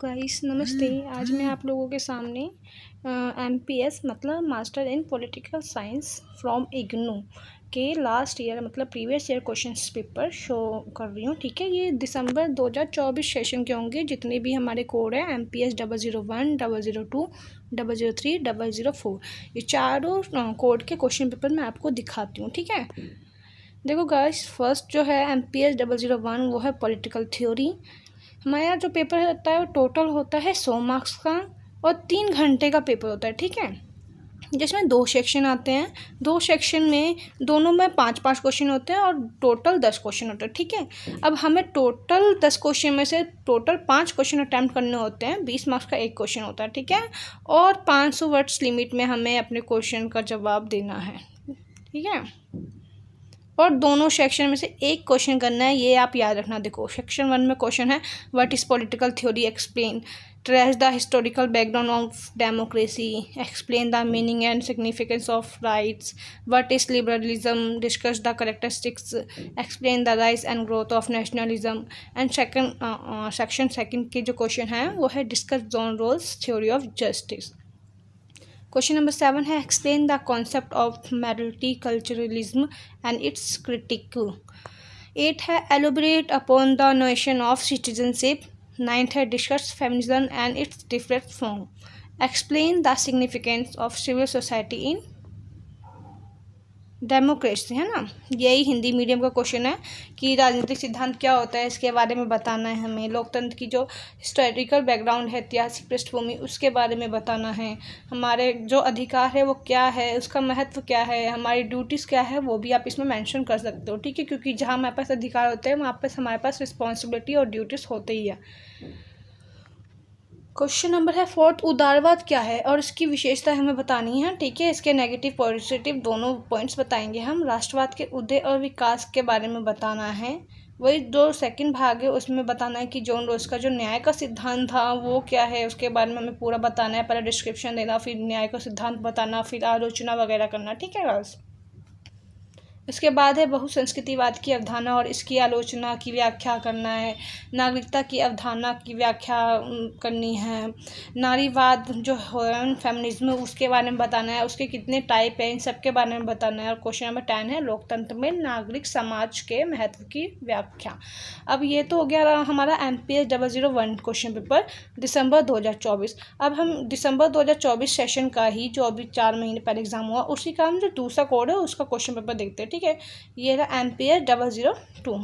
Guys नमस्ते। आज मैं आप लोगों के सामने एमपीएस मतलब master in political science from IGNOU के लास्ट ईयर मतलब previous year questions paper show कर रही हूँ। ठीक है, ये दिसंबर 2024 सेशन के होंगे। जितने भी हमारे कोड है एमपीएस 001, 002, 003, 004, ये चारों कोड के क्वेश्चन पेपर मैं आपको दिखाती हूँ। ठीक है, देखो गाइस, फर्स्ट जो है एमपीएस 001 वो है पॉलिटिकल थ्योरी। हमारे यहाँ जो पेपर होता है वो टोटल होता है 100 मार्क्स का और 3 घंटे का पेपर होता है। ठीक है, जिसमें 2 सेक्शन आते हैं। 2 सेक्शन में दोनों में 5-5 क्वेश्चन होते हैं और टोटल 10 क्वेश्चन होते हैं। ठीक है, अब हमें टोटल 10 क्वेश्चन में से टोटल 5 क्वेश्चन अटैम्प्ट करने होते हैं। 20 मार्क्स का एक क्वेश्चन होता है। ठीक है, और 500 वर्ड्स लिमिट में हमें अपने क्वेश्चन का जवाब देना है। ठीक है, और दोनों सेक्शन में से एक क्वेश्चन करना है, ये आप याद रखना। देखो, सेक्शन 1 में क्वेश्चन है what is political theory, explain, trace the historical background of democracy, explain the meaning and significance of rights, what is liberalism, discuss the characteristics, explain the rise and growth of nationalism. And section second के जो question है वो है discuss John Rawls, theory of justice. Question number 7 है explain the concept of multiculturalism and its critique. 8 है elaborate upon the notion of citizenship. 9 है discuss feminism and its different form, explain the significance of civil society in democracy, है ना। यही Hindi medium का question है कि राजनीतिक सिद्धांत क्या होता है, इसके बारे में बताना है हमें। लोकतंत्र की जो हिस्टोरिकल बैकग्राउंड है, ऐतिहासिक पृष्ठभूमि, उसके बारे में बताना है। हमारे जो अधिकार है वो क्या है, उसका महत्व क्या है, हमारी ड्यूटीज़ क्या है, वो भी आप इसमें मेंशन कर सकते हो। ठीक है, क्योंकि जहाँ हमारे पास अधिकार होते हैं वहाँ पर हमारे पास रिस्पॉन्सिबिलिटी और ड्यूटीज़ होते ही है। क्वेश्चन नंबर है 4, उदारवाद क्या है और इसकी विशेषता हमें बतानी है। ठीक है, इसके नेगेटिव पॉजिटिव दोनों पॉइंट्स बताएंगे हम। राष्ट्रवाद के उदय और विकास के बारे में बताना है। वही जो सेकंड भाग है उसमें बताना है कि जॉन रोल्स का जो न्याय का सिद्धांत था वो क्या है, उसके बारे में हमें पूरा बताना है। पहले डिस्क्रिप्शन देना, फिर न्याय का सिद्धांत बताना, फिर आलोचना वगैरह करना। ठीक है बस। इसके बाद है बहुसंस्कृतिवाद की अवधारणा और इसकी आलोचना की व्याख्या करना है। नागरिकता की अवधारणा की व्याख्या करनी है। नारीवाद जो है फेमिनिज्म, उसके बारे में बताना है। उसके कितने टाइप है, इन सब के बारे में बताना है। और क्वेश्चन नंबर 10 है लोकतंत्र में नागरिक समाज के महत्व की व्याख्या। अब ये तो हो गया हमारा एमपीएस 001 क्वेश्चन पेपर दिसंबर 2024। अब हम दिसंबर 2024 सेशन का ही जो अभी 4 महीने पहले एग्जाम हुआ, उसी का हम जो दूसरा कोड है उसका क्वेश्चन पेपर देखते हैं। ठीक है, ये रहा MPS 002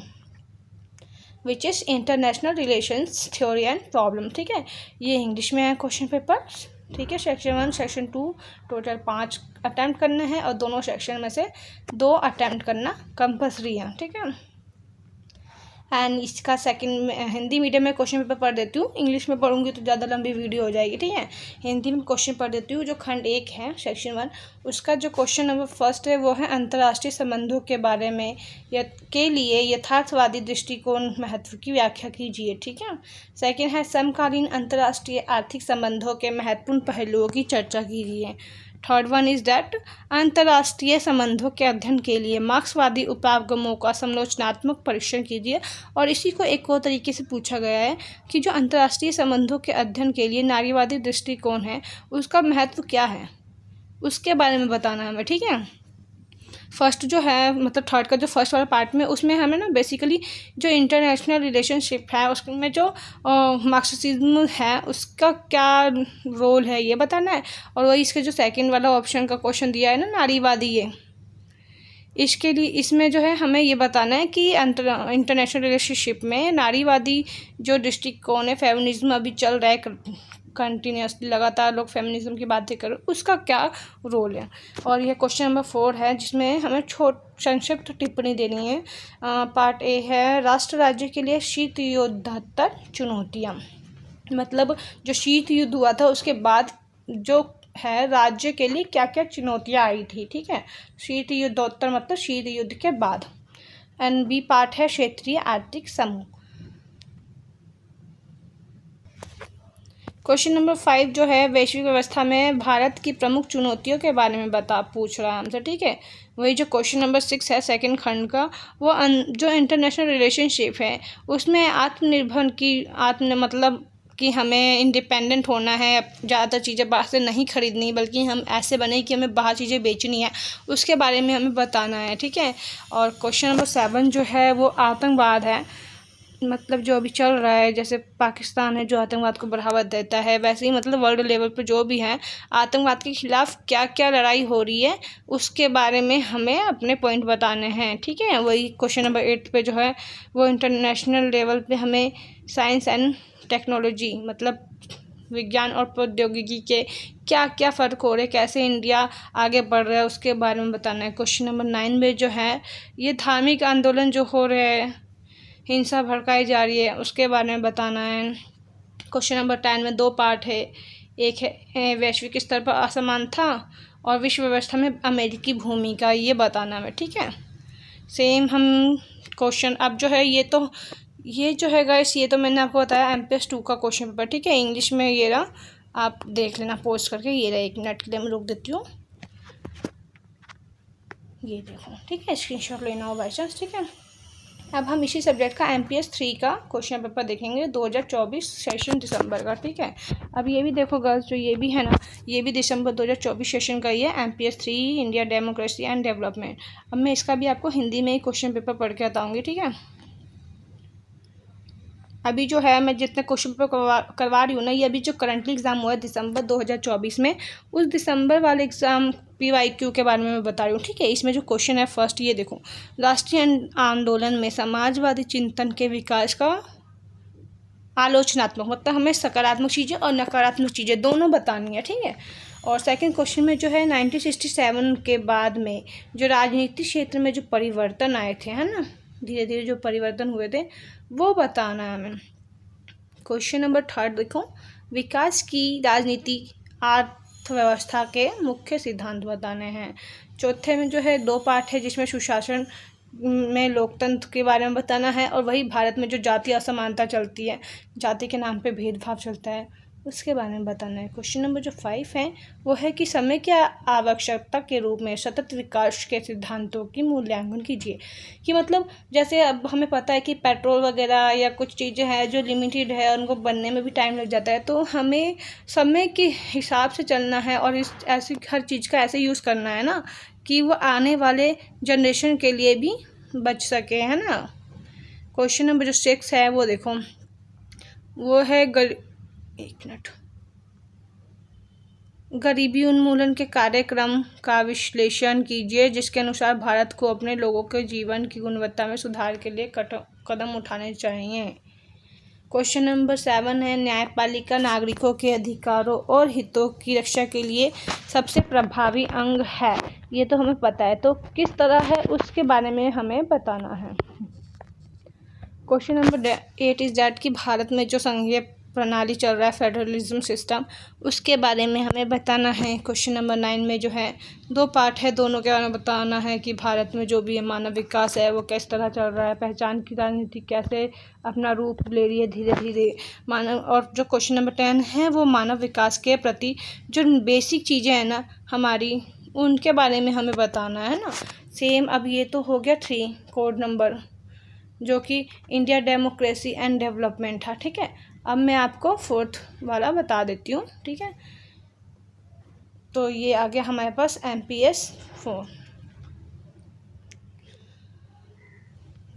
which is international relations theory and problem. ठीक है, ये इंग्लिश में है क्वेश्चन पेपर। ठीक है, सेक्शन 1 सेक्शन 2 टोटल 5 अटैम्प्ट करने हैं और दोनों सेक्शन में से 2 अटैम्प्ट करना कंपल्सरी है। ठीक है, एंड इसका सेकंड हिंदी मीडियम में क्वेश्चन पेपर पढ़ देती हूँ। इंग्लिश में पढ़ूंगी तो ज़्यादा लंबी वीडियो हो जाएगी। ठीक है, हिंदी में क्वेश्चन पढ़ देती हूँ। जो खंड 1 है सेक्शन 1, उसका जो क्वेश्चन नंबर फर्स्ट है वो है अंतर्राष्ट्रीय संबंधों के बारे में के लिए यथार्थवादी दृष्टिकोण महत्व की व्याख्या कीजिए। ठीक है, सेकेंड है समकालीन अंतर्राष्ट्रीय आर्थिक संबंधों के महत्वपूर्ण पहलुओं की चर्चा कीजिए। थर्ड वन इज़ दैट अंतर्राष्ट्रीय संबंधों के अध्ययन के लिए मार्क्सवादी उपागमों का समालोचनात्मक परीक्षण कीजिए। और इसी को एक और तरीके से पूछा गया है कि जो अंतर्राष्ट्रीय संबंधों के अध्ययन के लिए नारीवादी दृष्टिकोण है उसका महत्व क्या है, उसके बारे में बताना है हमें। ठीक है, फर्स्ट जो है मतलब थर्ड का जो फर्स्ट वाला पार्ट में, उसमें हमें ना बेसिकली जो इंटरनेशनल रिलेशनशिप है उसमें जो मार्क्सिज्म है उसका क्या रोल है ये बताना है। और वही इसके जो सेकंड वाला ऑप्शन का क्वेश्चन दिया है ना नारीवादी, ये इसके लिए इसमें जो है हमें ये बताना है कि इंटरनेशनल रिलेशनशिप में नारीवादी जो दृष्टिकोण है, फेमिनिज्म अभी चल रहा है कंटिन्यूसली, लगातार लोग फेमिनिज्म की बातें करें, उसका क्या रोल है। और यह क्वेश्चन नंबर 4 है जिसमें हमें संक्षिप्त टिप्पणी देनी है। पार्ट ए है राष्ट्र राज्य के लिए शीत युद्धोत्तर चुनौतियाँ। मतलब जो शीत युद्ध हुआ था उसके बाद जो है राज्य के लिए क्या क्या चुनौतियाँ आई थी। ठीक है, शीत युद्धोत्तर मतलब शीत युद्ध के बाद। एंड बी पार्ट है क्षेत्रीय आर्थिक समूह। क्वेश्चन नंबर 5 जो है वैश्विक व्यवस्था में भारत की प्रमुख चुनौतियों के बारे में पूछ रहा है हमसे। ठीक है, वही जो क्वेश्चन नंबर 6 है सेकंड खंड का, वो जो इंटरनेशनल रिलेशनशिप है उसमें आत्मनिर्भर की मतलब कि हमें इंडिपेंडेंट होना है, ज़्यादा चीज़ें बाहर से नहीं खरीदनी, बल्कि हम ऐसे बने कि हमें बाहर चीज़ें बेचनी है, उसके बारे में हमें बताना है, ठीक है। और क्वेश्चन नंबर 7 जो है वो आतंकवाद है। मतलब जो अभी चल रहा है, जैसे पाकिस्तान है जो आतंकवाद को बढ़ावा देता है, वैसे ही मतलब वर्ल्ड लेवल पर जो भी है आतंकवाद के खिलाफ क्या क्या लड़ाई हो रही है उसके बारे में हमें अपने पॉइंट बताने हैं, ठीक है। वही क्वेश्चन नंबर 8 पे जो है वो इंटरनेशनल लेवल पे हमें साइंस एंड टेक्नोलॉजी मतलब विज्ञान और प्रौद्योगिकी के क्या क्या फ़र्क हो रहे, कैसे इंडिया आगे बढ़ रहा है उसके बारे में बताना है। क्वेश्चन नंबर 9 में जो है ये धार्मिक आंदोलन जो हो रहे हैं, हिंसा भड़काई जा रही है, उसके बारे में बताना है। क्वेश्चन नंबर 10 में 2 पार्ट है, एक है वैश्विक स्तर पर असमानता और विश्व व्यवस्था में अमेरिकी भूमिका, ये बताना है, ठीक है। सेम हम क्वेश्चन अब जो है ये जो है गाइस, ये तो मैंने आपको बताया MPS 2 का क्वेश्चन पेपर, ठीक है। इंग्लिश में ये रहा, आप देख लेना पोस्ट करके। ये रहा, 1 मिनट के लिए मैं रोक देती हूँ, ये देखो, ठीक है। स्क्रीनशॉट लेना हो बाई चांस, ठीक है। अब हम इसी सब्जेक्ट का MPS 3 का क्वेश्चन पेपर देखेंगे 2024 सेशन दिसंबर का, ठीक है। अब ये भी देखो गर्ल्स, जो ये भी है ना, ये भी दिसंबर 2024 सेशन का ही है, MPS 3 India democracy and development. अब मैं इसका भी आपको हिंदी में ही क्वेश्चन पेपर पढ़ के बताऊँगी, ठीक है। अभी जो है मैं जितने क्वेश्चन पेपर करवा रही हूँ ना, ये अभी जो करंटली एग्ज़ाम हुआ है दिसंबर 2024 में, उस दिसंबर वाले एग्ज़ाम PYQ के बारे में मैं बता रही हूँ, ठीक है। इसमें जो क्वेश्चन है फर्स्ट, ये देखो, राष्ट्रीय आंदोलन में समाजवादी चिंतन के विकास का आलोचनात्मक, मतलब हमें सकारात्मक चीज़ें और नकारात्मक चीज़ें दोनों बतानी है, ठीक है। और सेकंड क्वेश्चन में जो है 1967 के बाद में जो राजनीतिक क्षेत्र में जो परिवर्तन आए थे, है ना, धीरे धीरे जो परिवर्तन हुए थे वो बताना है हमें। क्वेश्चन नंबर 3 देखो, विकास की राजनीति अर्थव्यवस्था के मुख्य सिद्धांत बताने हैं। चौथे में जो है 2 पार्ट है, जिसमें सुशासन में लोकतंत्र के बारे में बताना है, और वही भारत में जो जाति असमानता चलती है, जाति के नाम पे भेदभाव चलता है, उसके बारे में बताना है। क्वेश्चन नंबर जो 5 है वो है कि समय की आवश्यकता के रूप में सतत विकास के सिद्धांतों की मूल्यांकन कीजिए। कि मतलब जैसे अब हमें पता है कि पेट्रोल वगैरह या कुछ चीज़ें हैं जो लिमिटेड है, उनको बनने में भी टाइम लग जाता है, तो हमें समय के हिसाब से चलना है और इस ऐसी हर चीज़ का ऐसे यूज़ करना है ना कि वो आने वाले जनरेशन के लिए भी बच सके, है ना। क्वेश्चन नंबर जो 6 है वो देखो, वो है गरीबी उन्मूलन के कार्यक्रम का विश्लेषण कीजिए, जिसके अनुसार भारत को अपने लोगों के जीवन की गुणवत्ता में सुधार के लिए कदम उठाने चाहिए। क्वेश्चन नंबर 7 है, न्यायपालिका नागरिकों के अधिकारों और हितों की रक्षा के लिए सबसे प्रभावी अंग है। ये तो हमें पता है, तो किस तरह है उसके बारे में हमें बताना है। क्वेश्चन नंबर 8 इज दैट कि भारत में जो संघीय प्रणाली चल रहा है, फेडरलिज्म सिस्टम, उसके बारे में हमें बताना है। क्वेश्चन नंबर 9 में जो है 2 पार्ट है, दोनों के बारे में बताना है कि भारत में जो भी मानव विकास है वो किस तरह चल रहा है, पहचान की राजनीति कैसे अपना रूप ले रही है धीरे धीरे मानव। और जो क्वेश्चन नंबर 10 है वो मानव विकास के प्रति जो बेसिक चीज़ें हैं ना हमारी, उनके बारे में हमें बताना है ना। सेम अब ये तो हो गया 3 कोड नंबर, जो कि इंडिया डेमोक्रेसी एंड डेवलपमेंट था, ठीक है। अब मैं आपको 4th वाला बता देती हूँ, ठीक है। तो ये आ गया हमारे पास MPS 4।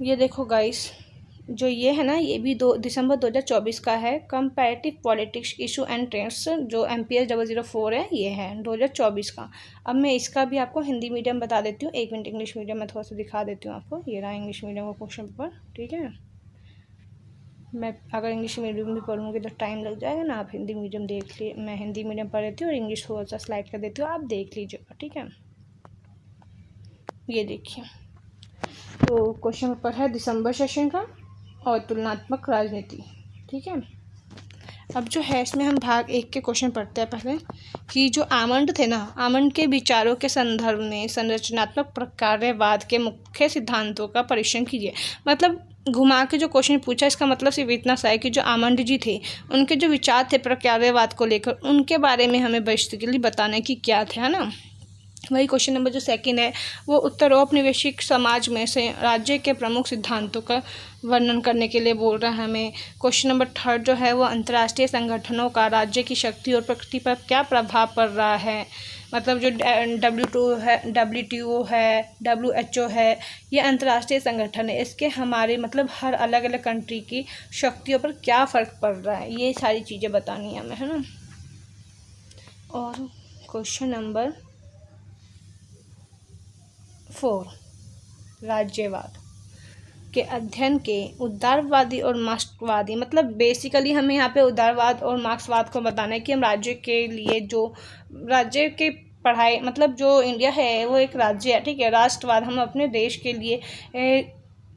ये देखो गाइस, जो ये है ना, ये भी दिसंबर 2024 का है, comparative politics issue and trends, जो MPS 004 है, ये है 2024 का। अब मैं इसका भी आपको हिंदी मीडियम बता देती हूँ, 1 मिनट इंग्लिश मीडियम में थोड़ा सा दिखा देती हूँ आपको। ये रहा इंग्लिश मीडियम का क्वेश्चन पेपर, ठीक है। मैं अगर इंग्लिश मीडियम भी पढ़ूँगी तो टाइम लग जाएगा ना, आप हिंदी मीडियम देख लिए। मैं हिंदी मीडियम पढ़ लेती हूँ और इंग्लिश थोड़ा सा स्लाइड कर देती हूँ, आप देख लीजिएगा, ठीक है। ये देखिए, तो क्वेश्चन पेपर है दिसंबर सेशन का और तुलनात्मक राजनीति, ठीक है। अब जो है इसमें हम भाग 1 के क्वेश्चन पढ़ते हैं पहले, कि जो आमंड थे ना, आमंड के विचारों के संदर्भ में संरचनात्मक प्रकार्यवाद के मुख्य सिद्धांतों का परीक्षण कीजिए। मतलब घुमा के जो क्वेश्चन पूछा, इसका मतलब सिर्फ इतना सा है कि जो आमंड जी थे, उनके जो विचार थे प्रकार्यवाद को लेकर, उनके बारे में हमें बेसिकली बताना है कि क्या थे, है ना। वही क्वेश्चन नंबर जो 2 है वो उत्तर औपनिवेशिक समाज में से राज्य के प्रमुख सिद्धांतों का वर्णन करने के लिए बोल रहा है हमें। क्वेश्चन नंबर 3 जो है वो अंतर्राष्ट्रीय संगठनों का राज्य की शक्ति और प्रकृति पर क्या प्रभाव पड़ रहा है। मतलब जो WTO है, WHO है, ये अंतर्राष्ट्रीय संगठन है, इसके हमारे मतलब हर अलग अलग कंट्री की शक्तियों पर क्या फ़र्क पड़ रहा है, ये सारी चीज़ें बतानी है हमें, है ना। और क्वेश्चन नंबर 4, राज्यवाद के अध्ययन के उदारवादी और मार्क्सवादी, मतलब बेसिकली हमें यहाँ पे उदारवाद और मार्क्सवाद को बताना है कि हम राज्य के लिए जो राज्य के पढ़ाई, मतलब जो इंडिया है वो एक राज्य है, ठीक है। राष्ट्रवाद हम अपने देश के लिए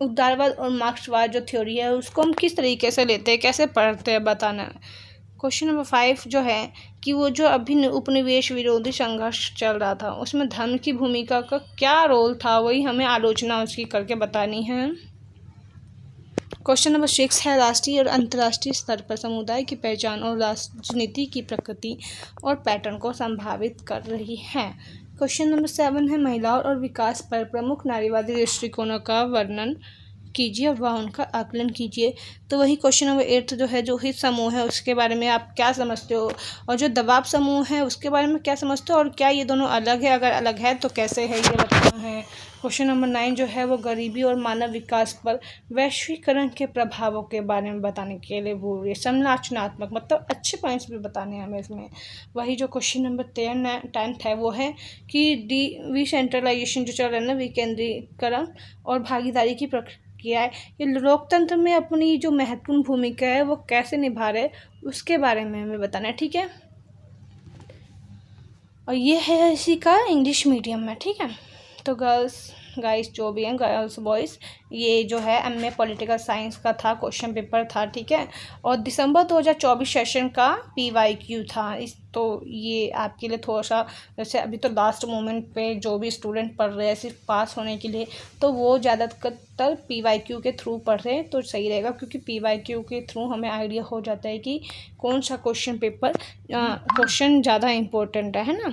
उदारवाद और मार्क्सवाद जो थ्योरी है उसको हम किस तरीके से लेते हैं, कैसे पढ़ते हैं, बताना है। क्वेश्चन नंबर 5 जो है कि वो जो अभी उपनिवेश विरोधी संघर्ष चल रहा था उसमें धर्म की भूमिका का क्या रोल था, वही हमें आलोचना उसकी करके बतानी है। क्वेश्चन नंबर 6 है राष्ट्रीय और अंतर्राष्ट्रीय स्तर पर समुदाय की पहचान और राजनीति की प्रकृति और पैटर्न को संभावित कर रही है। क्वेश्चन नंबर 7 है महिलाओं और विकास पर प्रमुख नारीवादी दृष्टिकोणों का वर्णन कीजिए और वह उनका आकलन कीजिए। तो वही क्वेश्चन नंबर 8 जो है जो हित समूह है उसके बारे में आप क्या समझते हो, और जो दबाव समूह है उसके बारे में क्या समझते हो, और क्या ये दोनों अलग है, अगर अलग है तो कैसे है, ये बताना है। क्वेश्चन नंबर 9 जो है वो गरीबी और मानव विकास पर वैश्वीकरण के प्रभावों के बारे में बताने के लिए बोल रही है। समालोचनात्मक मतलब अच्छे पॉइंट्स भी बताने हैं हमें इसमें। वही जो क्वेश्चन नंबर 10 है वो है कि डिसेंट्रलाइजेशन जो चल रहा है ना, विकेंद्रीकरण और भागीदारी की प्रक्रिया है, ये लोकतंत्र में अपनी जो महत्वपूर्ण भूमिका है वो कैसे निभा रहे उसके बारे में हमें बताना है, ठीक है। और ये है इसी का इंग्लिश मीडियम में, ठीक है। तो गाइस जो भी हैं, गर्ल्स बॉयज़, ये जो है MA पॉलिटिकल साइंस का था, क्वेश्चन पेपर था, ठीक है। और दिसंबर 2024 सेशन का PYQ था। तो ये आपके लिए थोड़ा सा, जैसे अभी तो लास्ट मोमेंट पे जो भी स्टूडेंट पढ़ रहे हैं सिर्फ पास होने के लिए, तो वो ज़्यादातर PYQ के थ्रू पढ़ रहे हैं तो सही रहेगा, क्योंकि PYQ के थ्रू हमें आइडिया हो जाता है कि कौन सा क्वेश्चन पेपर क्वेश्चन ज़्यादा इम्पोर्टेंट है ना।